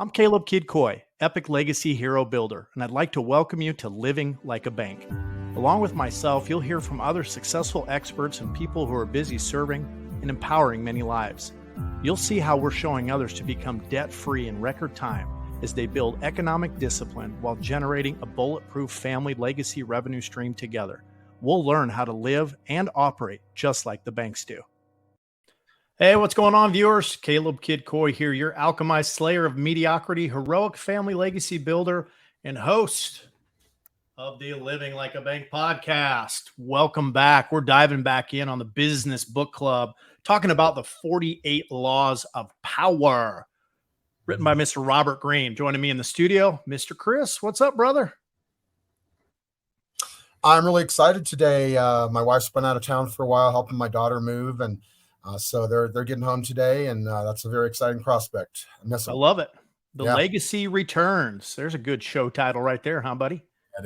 I'm Caleb Kidcoy, Epic Legacy Hero Builder, and I'd like to welcome you to Living Like a Bank. Along with myself, you'll hear from other successful experts and people who are busy serving and empowering many lives. You'll see how we're showing others to become debt-free in record time as they build economic discipline while generating a bulletproof family legacy revenue stream together. We'll learn how to live and operate just like the banks do. Hey, what's going on, viewers? Caleb Kidcoy here, your alchemized slayer of mediocrity, heroic family legacy builder, and host of the Living Like a Bank podcast. Welcome back. We're diving back in on the Business Book Club, talking about the 48 Laws of Power, written by Mr. Robert Greene. Joining me in the studio, Mr. Chris. What's up, brother? I'm really excited today. My wife's been out of town for a while, helping my daughter move, and so they're getting home today, and that's a very exciting prospect. I love it. The Legacy Returns. There's a good show title right there, huh, buddy? That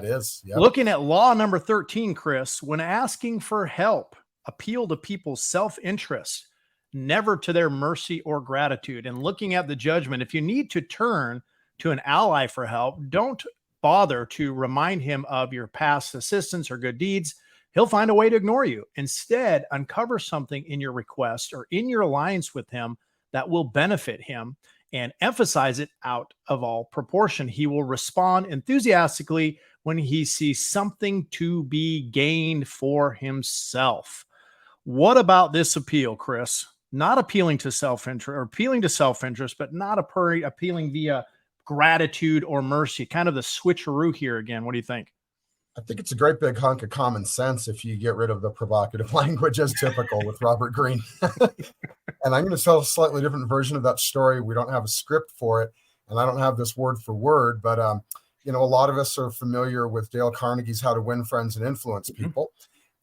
is. Yep. Looking at law number 13, Chris, when asking for help, appeal to people's self-interest, never to their mercy or gratitude. And looking at the judgment, if you need to turn to an ally for help, don't bother to remind him of your past assistance or good deeds. He'll find a way to ignore you. Instead, uncover something in your request or in your alliance with him that will benefit him and emphasize it out of all proportion. He will respond enthusiastically when he sees something to be gained for himself. What about this appeal, Chris? Not appealing to self-interest, or appealing to self-interest, but not appealing via gratitude or mercy. Kind of the switcheroo here again. What do you think? I think it's a great big hunk of common sense if you get rid of the provocative language as typical with Robert Greene. And I'm going to tell a slightly different version of that story. We don't have a script for it, and I don't have this word for word, but a lot of us are familiar with Dale Carnegie's How to Win Friends and Influence People.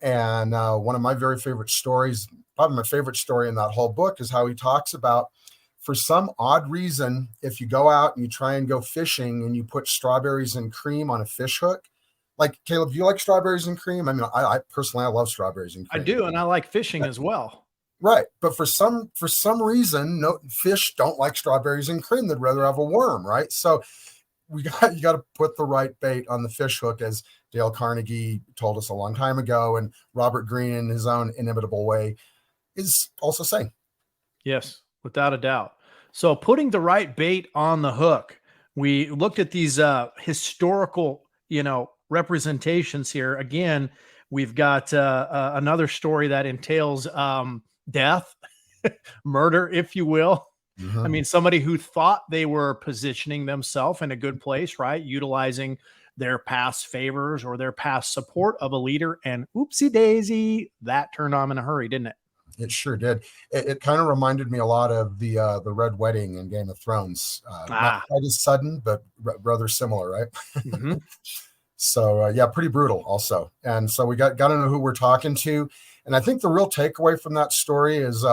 And one of my very favorite stories, probably my favorite story in that whole book, is how he talks about, for some odd reason, if you go out and you try and go fishing and you put strawberries and cream on a fish hook. Like, Caleb, do you like strawberries and cream? I mean, I personally, I love strawberries and cream. I do, and I like fishing as well. Right. But for some reason, no fish don't like strawberries and cream. They'd rather have a worm, right? So you got to put the right bait on the fish hook, as Dale Carnegie told us a long time ago, and Robert Greene, in his own inimitable way, is also saying. Yes, without a doubt. So putting the right bait on the hook. We looked at these historical, representations here. Again, we've got another story that entails death, murder, if you will. Mm-hmm. I mean, somebody who thought they were positioning themselves in a good place, right? Utilizing their past favors or their past support of a leader, and oopsie daisy, that turned on in a hurry, didn't it? It sure did. It kind of reminded me a lot of the Red Wedding in Game of Thrones. Not quite as sudden, but rather similar, right? Mm-hmm. So pretty brutal also. And so we got to know who we're talking to. And I think the real takeaway from that story is,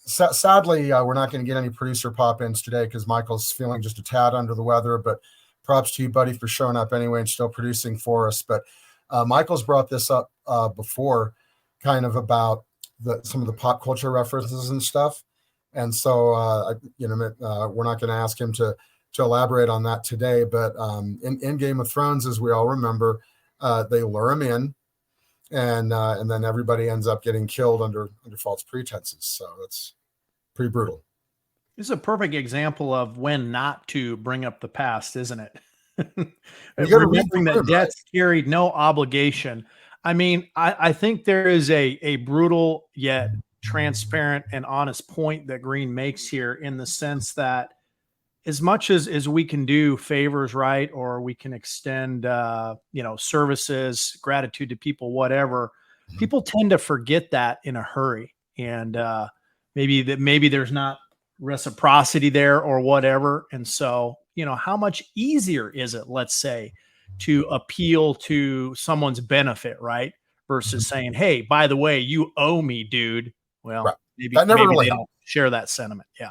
sadly, we're not going to get any producer pop-ins today because Michael's feeling just a tad under the weather, but props to you, buddy, for showing up anyway and still producing for us. But Michael's brought this up before, kind of about some of the pop culture references and stuff. And so, we're not going to ask him to elaborate on that today, but in Game of Thrones, as we all remember, they lure him in, and then everybody ends up getting killed under false pretenses. So that's pretty brutal. This is a perfect example of when not to bring up the past, isn't it? Remembering that debts carried no obligation. I mean, I think there is a brutal yet transparent and honest point that Greene makes here, in the sense that as much as we can do favors, right, or we can extend, services, gratitude to people, whatever, people tend to forget that in a hurry. And maybe there's not reciprocity there or whatever. And so, how much easier is it, let's say, to appeal to someone's benefit, right, versus saying, hey, by the way, you owe me, dude. Well, right. maybe really they don't share that sentiment. Yeah.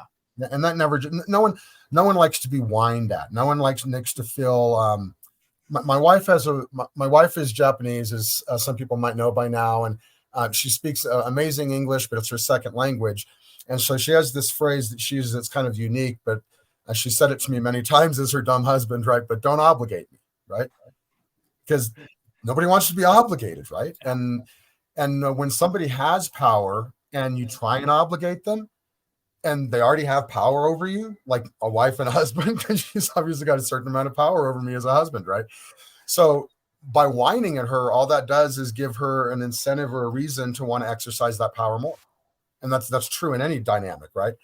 And that never, no one likes to be whined at. No one likes to feel, my wife is Japanese, as some people might know by now. And she speaks amazing English, but it's her second language. And so she has this phrase that she uses that's kind of unique, but she said it to me many times as her dumb husband, right? But don't obligate me, right? Because nobody wants to be obligated, right? And when somebody has power and you try and obligate them, and they already have power over you, like a wife and a husband, because she's obviously got a certain amount of power over me as a husband, right? So by whining at her, all that does is give her an incentive or a reason to want to exercise that power more. And that's true in any dynamic, right?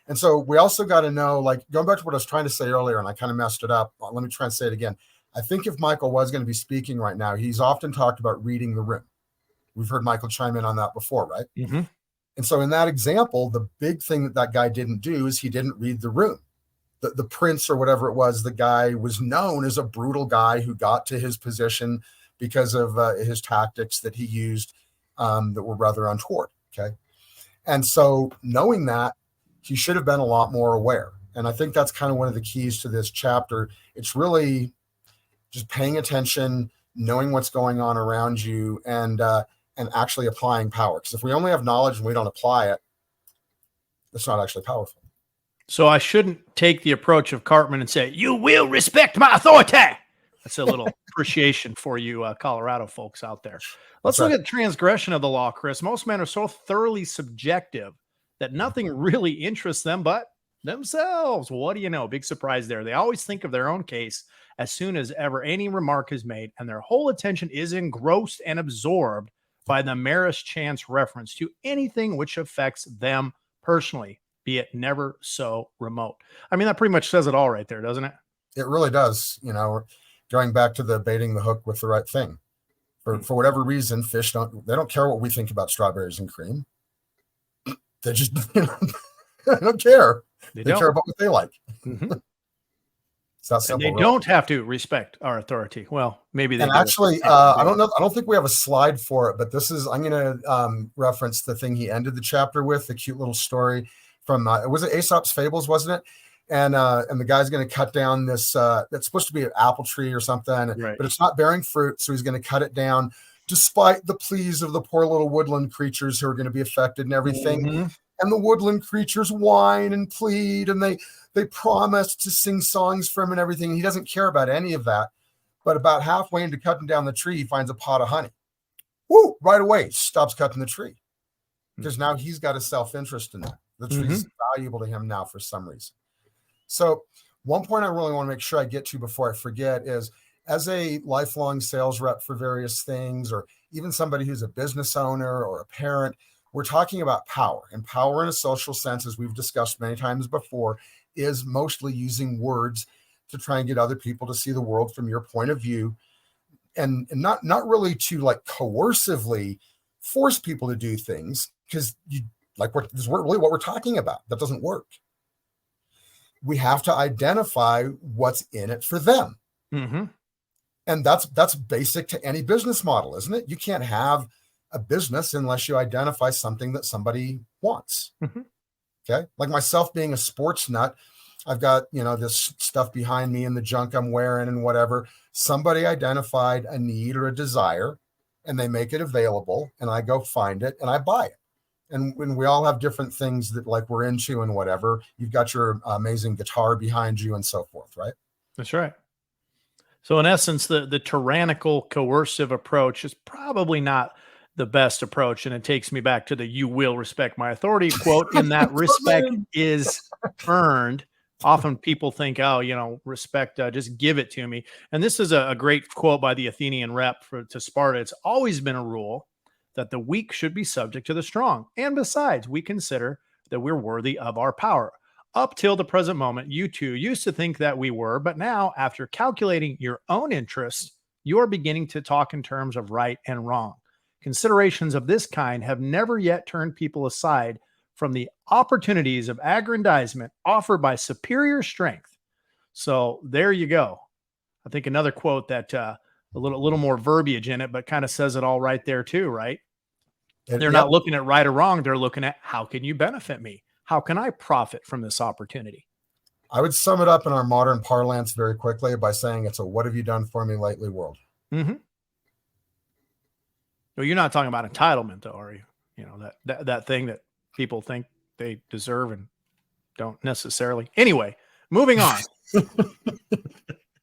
And so we also got to know, like, going back to what I was trying to say earlier, and I kind of messed it up. Let me try and say it again. I think if Michael was going to be speaking right now, he's often talked about reading the room. We've heard Michael chime in on that before, right? Mm-hmm. And so in that example, the big thing that guy didn't do is he didn't read the room. The prince or whatever it was, the guy was known as a brutal guy who got to his position because of his tactics that he used that were rather untoward. Okay. And so knowing that, he should have been a lot more aware. And I think that's kind of one of the keys to this chapter. It's really just paying attention, knowing what's going on around you, and actually applying power. Because if we only have knowledge and we don't apply it, it's not actually powerful. So I shouldn't take the approach of Cartman and say, "You will respect my authority." That's a little appreciation for you Colorado folks out there. Let's look at transgression of the law, Chris. Most men are so thoroughly subjective that nothing really interests them but themselves. Well, what do you know? Big surprise there. They always think of their own case as soon as ever any remark is made, and their whole attention is engrossed and absorbed by the merest chance reference to anything which affects them personally, be it never so remote. I mean, that pretty much says it all right there, doesn't it? It really does. You know, going back to the baiting the hook with the right thing. For whatever reason, fish don't care what we think about strawberries and cream. They just they don't care. They care about what they like. Mm-hmm. It's that simple. And they don't have to respect our authority. Well, maybe they do. Actually, I don't know. I don't think we have a slide for it, but I'm going to reference the thing he ended the chapter with, the cute little story from, was it Aesop's Fables, wasn't it? And the guy's going to cut down this, that's supposed to be an apple tree or something, right, but it's not bearing fruit. So he's going to cut it down despite the pleas of the poor little woodland creatures who are going to be affected and everything. Mm-hmm. And the woodland creatures whine and plead, and they promise to sing songs for him and everything. He doesn't care about any of that. But about halfway into cutting down the tree, he finds a pot of honey. Woo! Right away, stops cutting the tree. Because now he's got a self-interest in that. The tree's valuable to him now for some reason. So one point I really want to make sure I get to before I forget is, as a lifelong sales rep for various things, or even somebody who's a business owner or a parent, we're talking about power. And power in a social sense, as we've discussed many times before, is mostly using words to try and get other people to see the world from your point of view, and not really to like coercively force people to do things, because this is really what we're talking about. That doesn't work. We have to identify what's in it for them. Mm-hmm. And that's basic to any business model, isn't it? You can't have a business unless you identify something that somebody wants. Mm-hmm. Okay. Like myself being a sports nut, I've got, this stuff behind me and the junk I'm wearing and whatever. Somebody identified a need or a desire, and they make it available, and I go find it and I buy it. And when we all have different things that like we're into and whatever, you've got your amazing guitar behind you and so forth, right? That's right. So in essence, the tyrannical coercive approach is probably not the best approach. And it takes me back to the "you will respect my authority" quote. In that respect is earned. Often people think, respect, just give it to me. And this is a great quote by the Athenian rep to Sparta. It's always been a rule that the weak should be subject to the strong. And besides, we consider that we're worthy of our power. Up till the present moment, you two used to think that we were, but now, after calculating your own interests, you are beginning to talk in terms of right and wrong. Considerations of this kind have never yet turned people aside from the opportunities of aggrandizement offered by superior strength. So there you go. I think another quote that a little more verbiage in it, but kind of says it all right there too, right? They're not looking at right or wrong. They're looking at, how can you benefit me? How can I profit from this opportunity? I would sum it up in our modern parlance very quickly by saying it's a "what have you done for me lately" world. Mm-hmm. Well, you're not talking about entitlement, though, are you? That thing that people think they deserve and don't necessarily. Anyway, moving on.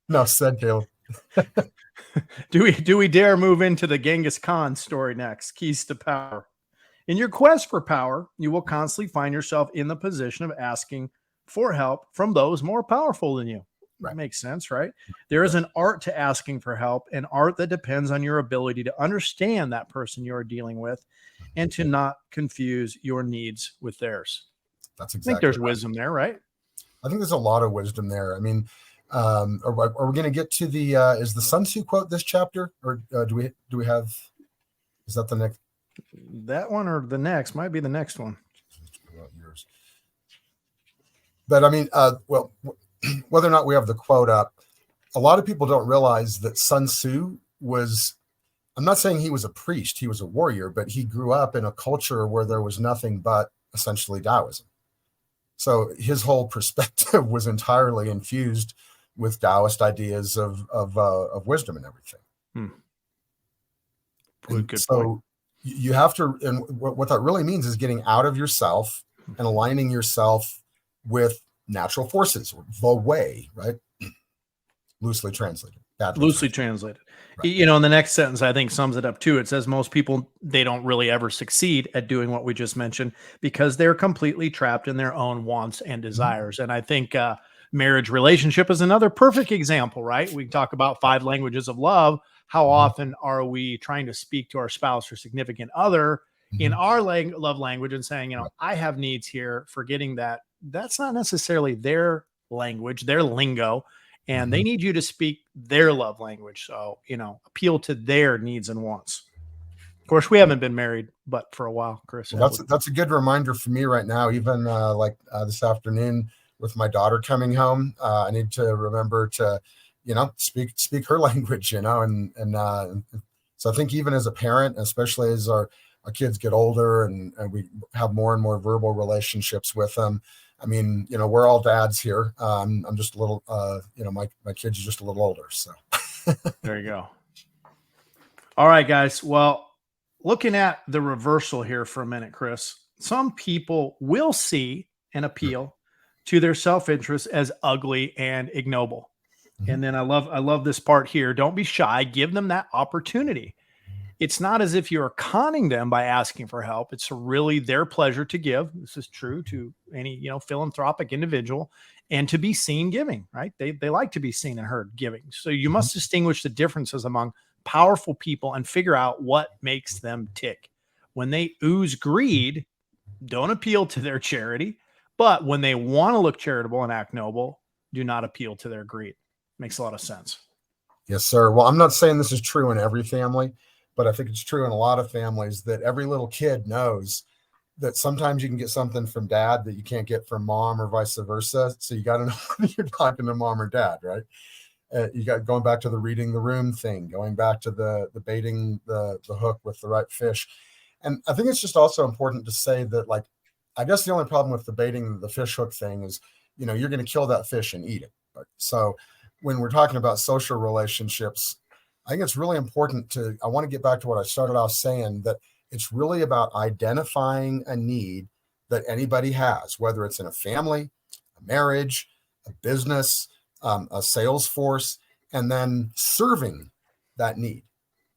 No, said Caleb. Do we dare move into the Genghis Khan story next? Keys to power. In your quest for power, you will constantly find yourself in the position of asking for help from those more powerful than you. Right. Makes sense, right? There is an art to asking for help, an art that depends on your ability to understand that person you are dealing with and to not confuse your needs with theirs. That's exactly. I think there's wisdom there, right? I think there's a lot of wisdom there. I mean, are we going to get to the is the Sun Tzu quote this chapter, or do we have? Is that the next? That one or the next might be the next one. Yours. But I mean, well, whether or not we have the quote up, a lot of people don't realize that Sun Tzu was. I'm not saying he was a priest; he was a warrior, but he grew up in a culture where there was nothing but essentially Taoism. So his whole perspective was entirely infused with Taoist ideas of wisdom and everything. Good so point. You have to, and what that really means is getting out of yourself and aligning yourself with natural forces, or the way, right? Loosely translated. Loosely translated. Right. You know, in the next sentence, I think sums it up too. It says most people, they don't really ever succeed at doing what we just mentioned because they're completely trapped in their own wants and desires. Mm-hmm. And I think marriage relationship is another perfect example, right? We talk about 5 languages of love. How often are we trying to speak to our spouse or significant other in our love language and saying, you know, I have needs here, forgetting that that's not necessarily their language, their lingo. And they need you to speak their love language. So, you know, appeal to their needs and wants. Of course, we haven't been married, but for a while, Chris. Well, that's a good reminder for me right now. Even this afternoon with my daughter coming home, I need to remember to, you know, speak her language, you know, and so I think even as a parent, especially as our kids get older and we have more and more verbal relationships with them. I mean, you know, we're all dads here. I'm just a little, you know, my kids are just a little older. So there you go. All right, guys. Well, looking at the reversal here for a minute, Chris, some people will see and appeal to their self-interest as ugly and ignoble. And then I love this part here. Don't be shy. Give them that opportunity. It's not as if you're conning them by asking for help. It's really their pleasure to give. This is true to any, you know, philanthropic individual, and to be seen giving, right? They like to be seen and heard giving. So you must distinguish the differences among powerful people and figure out what makes them tick. When they ooze greed, don't appeal to their charity. But when they want to look charitable and act noble, do not appeal to their greed. Makes a lot of sense. Yes, sir. Well, I'm not saying this is true in every family, but I think it's true in a lot of families that every little kid knows that sometimes you can get something from dad that you can't get from mom or vice versa. So you got to know whether you're talking to mom or dad, right? You got going back to the reading the room thing, going back to the baiting the hook with the right fish. And I think it's just also important to say that, like, I guess the only problem with the baiting the fish hook thing is, you know, you're going to kill that fish and eat it. So when we're talking about social relationships, I think it's really important I want to get back to what I started off saying, that it's really about identifying a need that anybody has, whether it's in a family, a marriage, a business, a sales force, and then serving that need,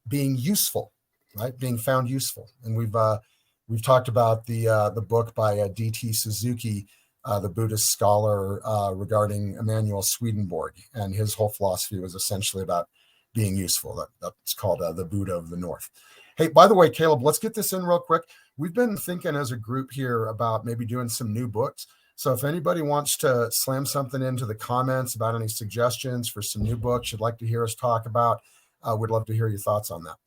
being useful, right? Being found useful. And we've talked about the book by D.T. Suzuki, the Buddhist scholar, regarding Emanuel Swedenborg, and his whole philosophy was essentially about being useful. That's called the Buddha of the North. Hey, by the way, Caleb, let's get this in real quick. We've been thinking as a group here about maybe doing some new books. So if anybody wants to slam something into the comments about any suggestions for some new books you'd like to hear us talk about, we'd love to hear your thoughts on that.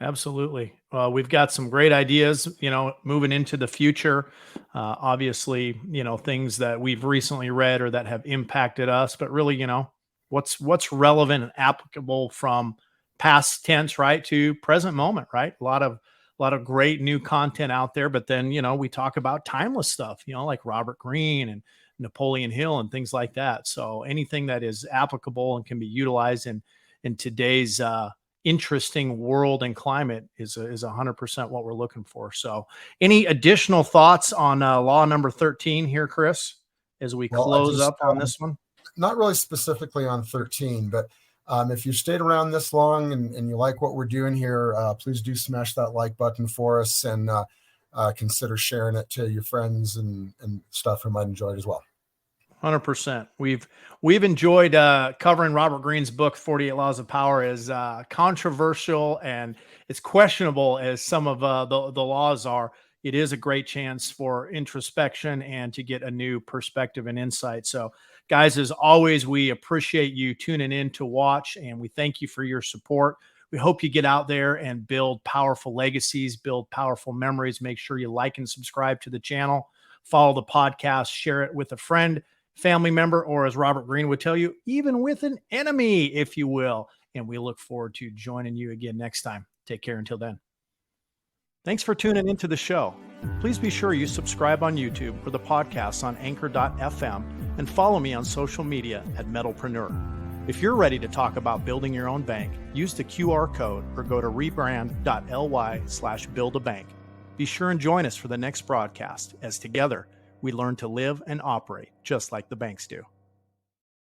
Absolutely. We've got some great ideas, you know, moving into the future. Obviously, you know, things that we've recently read or that have impacted us, but really, you know, what's relevant and applicable from past tense, right, to present moment, right? A lot of great new content out there, but then, you know, we talk about timeless stuff, you know, like Robert Greene and Napoleon Hill and things like that. So anything that is applicable and can be utilized in today's interesting world and climate is 100% what we're looking for. So any additional thoughts on law number 13 here, Chris, as we close up on this one? Not really specifically on 13, but if you stayed around this long and you like what we're doing here, please do smash that like button for us, and consider sharing it to your friends and stuff who might enjoy it as well. 100%. We've enjoyed covering Robert Greene's book, 48 Laws of Power, as controversial and as questionable as some of the laws are. It is a great chance for introspection and to get a new perspective and insight. So, guys, as always, we appreciate you tuning in to watch, and we thank you for your support. We hope you get out there and build powerful legacies, build powerful memories. Make sure you like and subscribe to the channel, follow the podcast, share it with a friend, family member, or as Robert Greene would tell you, even with an enemy, if you will. And we look forward to joining you again next time. Take care until then. Thanks for tuning into the show. Please be sure you subscribe on YouTube or the podcast on anchor.fm and follow me on social media at Metalpreneur. If you're ready to talk about building your own bank, use the QR code or go to rebrand.ly/buildabank. Be sure and join us for the next broadcast, as together we learn to live and operate just like the banks do.